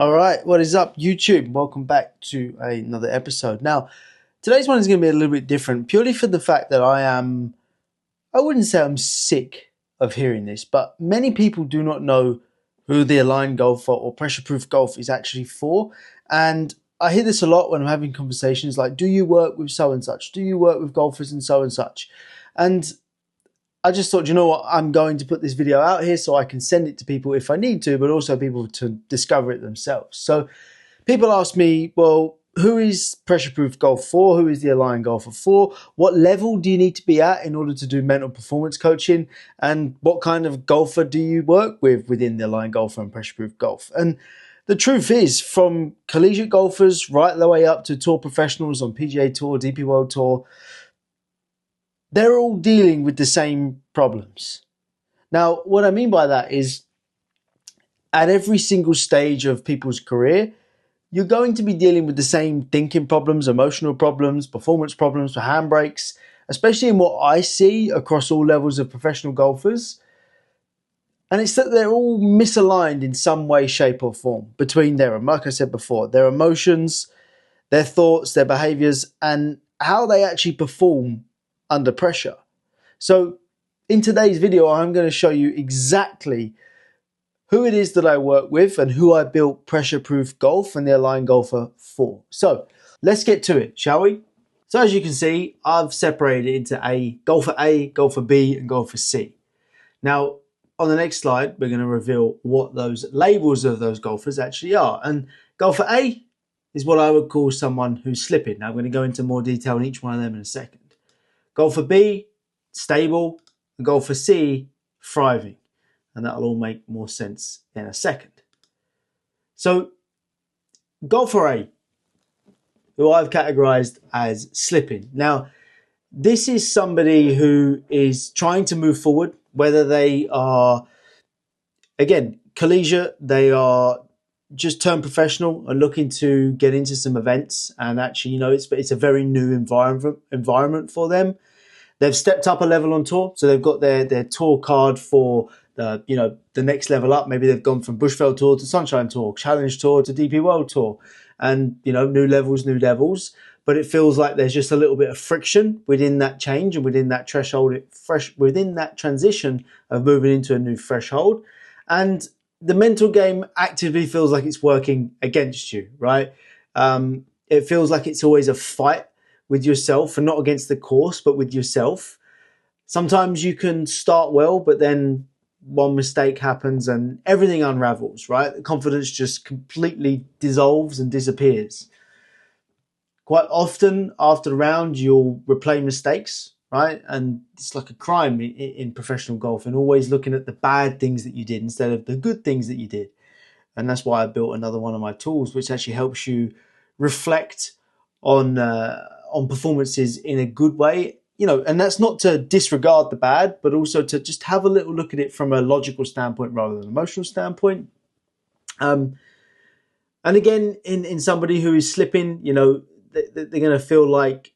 All right, what is up, YouTube? Welcome back to another episode. Now, today's one is going to be a little bit different, purely for the fact that I wouldn't say I'm sick of hearing this, but many people do not know who the Align Golfer or Pressure Proof Golf is actually for. And I hear this a lot when I'm having conversations like, do you work with so and such? Do you work with golfers and such? And I just thought, you know what, I'm going to put this video out here so I can send it to people if I need to, but also people to discover it themselves. So people ask me, well, who is Pressure Proof Golf for? Who is the Align Golfer for? What level do you need to be at in order to do mental performance coaching? And what kind of golfer do you work with within the Align Golfer and Pressure Proof Golf? And the truth is, from collegiate golfers right the way up to tour professionals on PGA Tour, DP World Tour, they're all dealing with the same problems. Now, what I mean by that is at every single stage of people's career, you're going to be dealing with the same thinking problems, emotional problems, performance problems for handbrakes, especially in what I see across all levels of professional golfers. And it's that they're all misaligned in some way, shape or form between like I said before, their emotions, their thoughts, their behaviors, and how they actually perform under pressure. So in today's video, I'm going to show you exactly who it is that I work with and who I built Pressure Proof Golf and the Align Golfer for. So let's get to it, shall we? So as you can see, I've separated it into Golfer B, and Golfer C. Now, on the next slide, we're going to reveal what those labels of those golfers actually are. And Golfer A is what I would call someone who's slipping. Now, I'm going to go into more detail on each one of them in a second. Golfer B, stable, and Golfer C, thriving. And that'll all make more sense in a second. So, Golfer A, who I've categorized as slipping. Now, this is somebody who is trying to move forward, whether they are, again, collegiate, they are just turned professional and looking to get into some events, and actually, it's a very new environment for them. They've stepped up a level on tour, so they've got their tour card for the next level up. Maybe they've gone from Bushveld Tour to Sunshine Tour, Challenge Tour to DP World Tour, and new levels. But it feels like there's just a little bit of friction within that change and within that threshold, within that transition of moving into a new threshold, and the mental game actively feels like it's working against you, right? It feels like it's always a fight with yourself, and not against the course, but with yourself. Sometimes you can start well, but then one mistake happens and everything unravels, right? The confidence just completely dissolves and disappears. Quite often after the round, you'll replay mistakes, right? And it's like a crime in professional golf, and always looking at the bad things that you did instead of the good things that you did. And that's why I built another one of my tools, which actually helps you reflect on performances in a good way, and that's not to disregard the bad, but also to just have a little look at it from a logical standpoint rather than an emotional standpoint. And again, in somebody who is slipping, they're going to feel like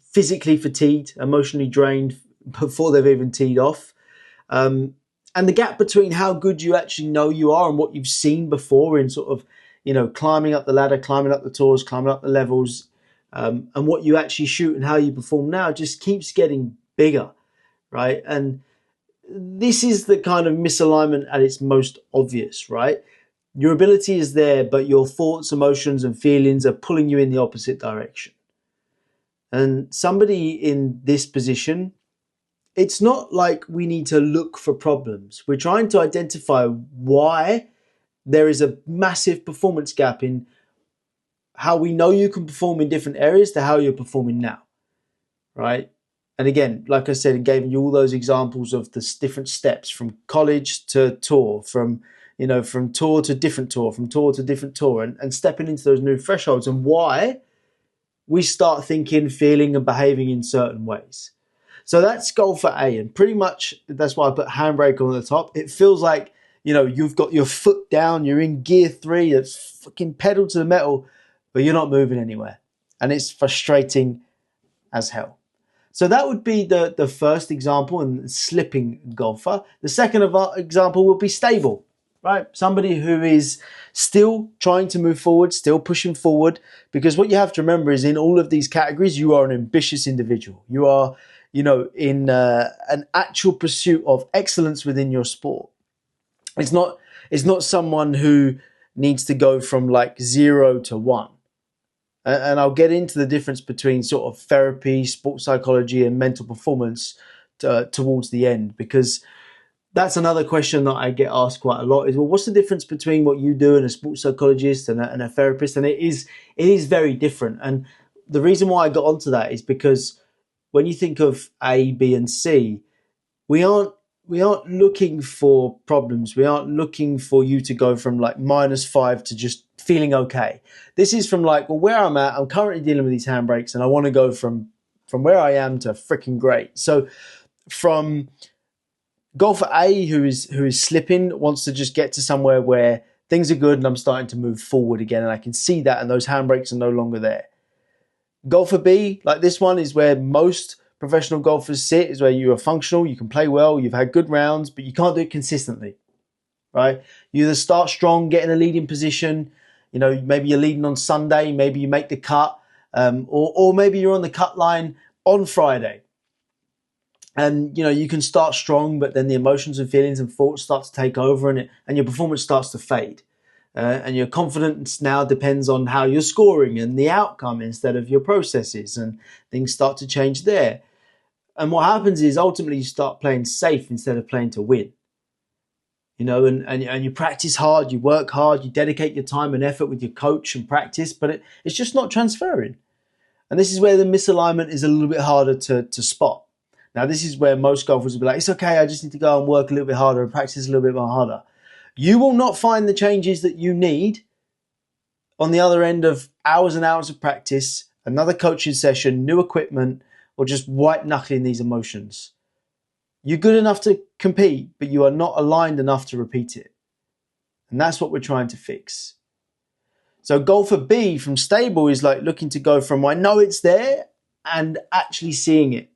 physically fatigued, emotionally drained before they've even teed off. And the gap between how good you actually know you are and what you've seen before in sort of, climbing up the ladder, climbing up the tours, climbing up the levels, and what you actually shoot and how you perform now just keeps getting bigger, right? And this is the kind of misalignment at its most obvious, right? Your ability is there, but your thoughts, emotions, and feelings are pulling you in the opposite direction. And somebody in this position, it's not like we need to look for problems. We're trying to identify why there is a massive performance gap in how we know you can perform in different areas to how you're performing now, right? And again, like I said, I gave you all those examples of the different steps from college to tour, from tour to different tour, from tour to different tour, and stepping into those new thresholds and why we start thinking, feeling, and behaving in certain ways. So that's Golfer A, and pretty much that's why I put handbrake on the top. It feels like, you've got your foot down, you're in gear 3, it's fucking pedal to the metal, but you're not moving anywhere. And it's frustrating as hell. So that would be the first example, and slipping golfer. The second example would be stable, right? Somebody who is still trying to move forward, still pushing forward, because what you have to remember is in all of these categories, you are an ambitious individual. You are, in an actual pursuit of excellence within your sport. It's not someone who needs to go from like 0 to 1. And I'll get into the difference between sort of therapy, sports psychology, and mental performance towards the end, because that's another question that I get asked quite a lot is, well, what's the difference between what you do and a sports psychologist and a therapist? And it is very different. And the reason why I got onto that is because when you think of A, B, and C, we aren't looking for problems. We aren't looking for you to go from like -5 to just feeling okay. This is from like, well, where I'm at, I'm currently dealing with these handbrakes and I want to go from where I am to freaking great. So from golfer A who is slipping, wants to just get to somewhere where things are good and I'm starting to move forward again and I can see that and those handbrakes are no longer there. Golfer B, like this one, is where most professional golfers sit, is where you are functional, you can play well, you've had good rounds, but you can't do it consistently, right? You either start strong, get in a leading position, maybe you're leading on Sunday, maybe you make the cut, or maybe you're on the cut line on Friday. And, you can start strong, but then the emotions and feelings and thoughts start to take over and your performance starts to fade. And your confidence now depends on how you're scoring and the outcome instead of your processes, and things start to change there. And what happens is ultimately you start playing safe instead of playing to win. And you practice hard, you work hard, you dedicate your time and effort with your coach and practice, but it's just not transferring. And this is where the misalignment is a little bit harder to spot. Now, this is where most golfers will be like, it's okay, I just need to go and work a little bit harder and practice a little bit more harder. You will not find the changes that you need on the other end of hours and hours of practice, another coaching session, new equipment, or just white knuckling these emotions. You're good enough to compete, but you are not aligned enough to repeat it. And that's what we're trying to fix. So golfer B from stable is like looking to go from I know it's there and actually seeing it,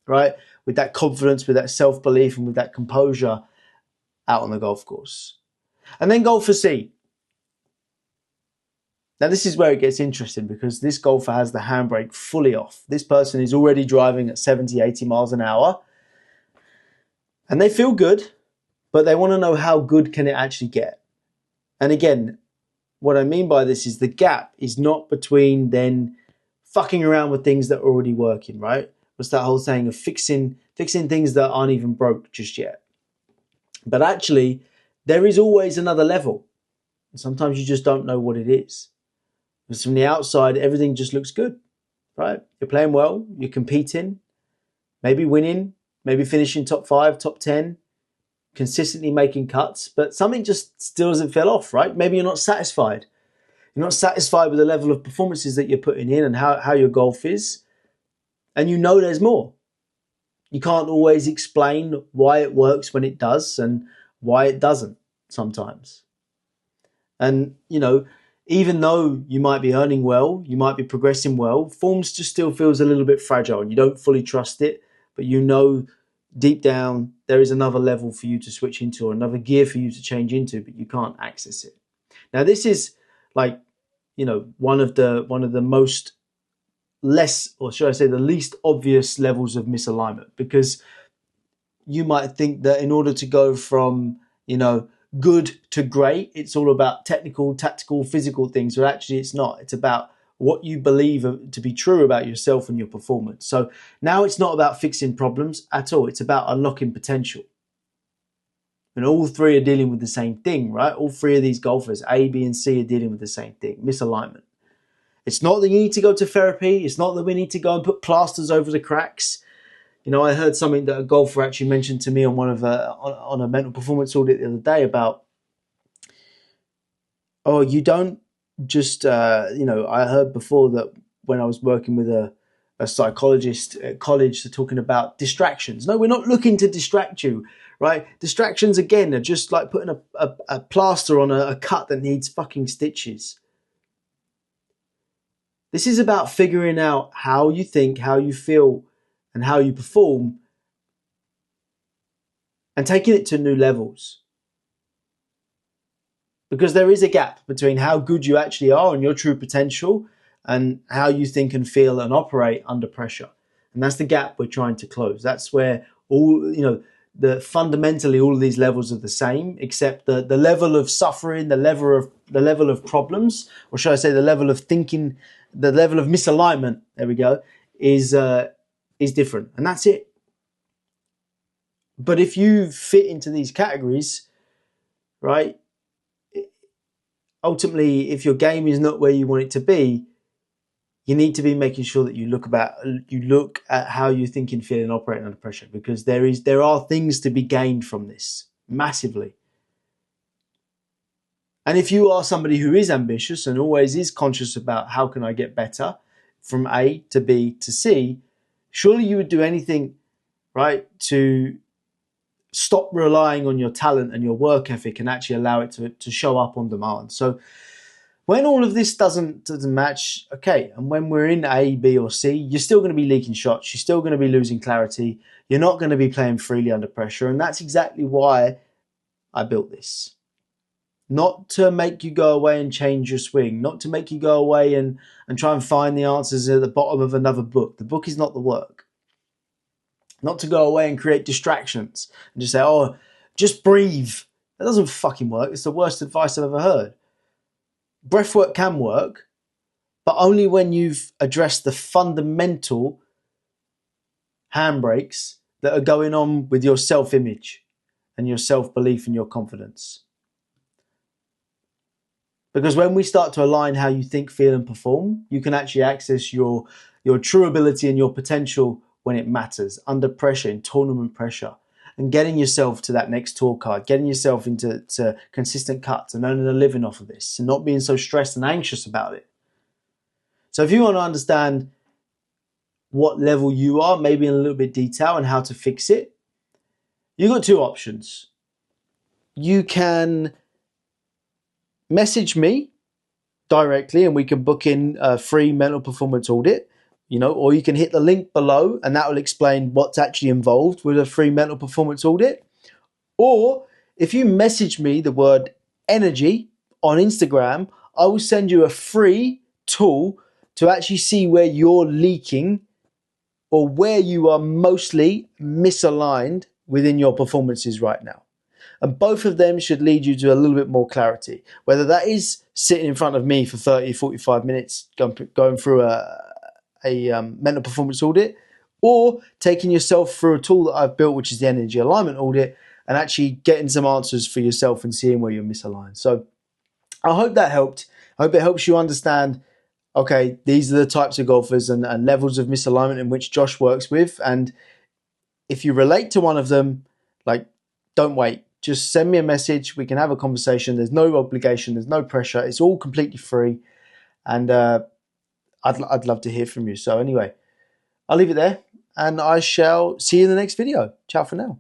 right? With that confidence, with that self-belief, and with that composure out on the golf course. And then golfer C. Now this is where it gets interesting, because this golfer has the handbrake fully off. This person is already driving at 70, 80 miles an hour. And they feel good, but they want to know how good can it actually get. And again, what I mean by this is the gap is not between then fucking around with things that are already working, right? What's that whole saying of fixing things that aren't even broke just yet? But actually, there is always another level. And sometimes you just don't know what it is. Because from the outside, everything just looks good, right? You're playing well, you're competing, maybe winning, maybe finishing top 5, top 10, consistently making cuts, but something just still doesn't feel off, right? Maybe you're not satisfied. You're not satisfied with the level of performances that you're putting in and how your golf is. And there's more. You can't always explain why it works when it does and why it doesn't sometimes. And, even though you might be earning well, you might be progressing well, forms just still feels a little bit fragile and you don't fully trust it, but deep down there is another level for you to switch into, or another gear for you to change into, but you can't access it. Now this is like, one of the most less, or should I say the least obvious levels of misalignment, because you might think that in order to go from, good to great, it's all about technical, tactical, physical things, but actually it's not. It's about what you believe to be true about yourself and your performance. So now it's not about fixing problems at all. It's about unlocking potential. And all three are dealing with the same thing, right? All three of these golfers, A, B, and C, are dealing with the same thing, misalignment. It's not that you need to go to therapy. It's not that we need to go and put plasters over the cracks. I heard something that a golfer actually mentioned to me on on a mental performance audit the other day about, you don't just, I heard before that when I was working with a psychologist at college, they're talking about distractions. No, we're not looking to distract you, right? Distractions, again, are just like putting a plaster on a cut that needs fucking stitches. This is about figuring out how you think, how you feel, and how you perform, and taking it to new levels. because there is a gap between how good you actually are and your true potential and how you think and feel and operate under pressure. And that's the gap we're trying to close. That's where all, the fundamentally all of these levels are the same, except the level of suffering, the level of problems, or should I say the level of thinking, the level of misalignment, there we go, is different. And that's it. But if you fit into these categories, right, ultimately, if your game is not where you want it to be, you need to be making sure that you look at how you think and feel and operating under pressure, because there are things to be gained from this massively. And if you are somebody who is ambitious and always is conscious about how can I get better from A to B to C, surely you would do anything, right, to stop relying on your talent and your work ethic and actually allow it to show up on demand. So when all of this doesn't match, okay, and when we're in A, B, or C, you're still going to be leaking shots. You're still going to be losing clarity. You're not going to be playing freely under pressure. And that's exactly why I built this. Not to make you go away and change your swing. Not to make you go away and try and find the answers at the bottom of another book. The book is not the work. Not to go away and create distractions and just say, oh, just breathe. That doesn't fucking work. It's the worst advice I've ever heard. Breathwork can work, but only when you've addressed the fundamental handbrakes that are going on with your self-image and your self-belief and your confidence. Because when we start to align how you think, feel, and perform, you can actually access your true ability and your potential when it matters, under pressure, in tournament pressure. And getting yourself to that next tour card, getting yourself into consistent cuts and earning a living off of this and not being so stressed and anxious about it. So if you want to understand what level you are, maybe in a little bit detail, and how to fix it, you've got two options. You can message me directly and we can book in a free mental performance audit. Or you can hit the link below and that will explain what's actually involved with a free mental performance audit. Or if you message me the word energy on Instagram, I will send you a free tool to actually see where you're leaking or where you are mostly misaligned within your performances right now. And both of them should lead you to a little bit more clarity, whether that is sitting in front of me for 30, 45 minutes, going through a mental performance audit, or taking yourself through a tool that I've built, which is the energy alignment audit, and actually getting some answers for yourself and seeing where you're misaligned. So I hope that helped. I hope it helps you understand, okay, these are the types of golfers and levels of misalignment in which Josh works with. And if you relate to one of them, don't wait. Just send me a message. We can have a conversation. There's no obligation. There's no pressure. It's all completely free. And I'd love to hear from you. So anyway, I'll leave it there and I shall see you in the next video. Ciao for now.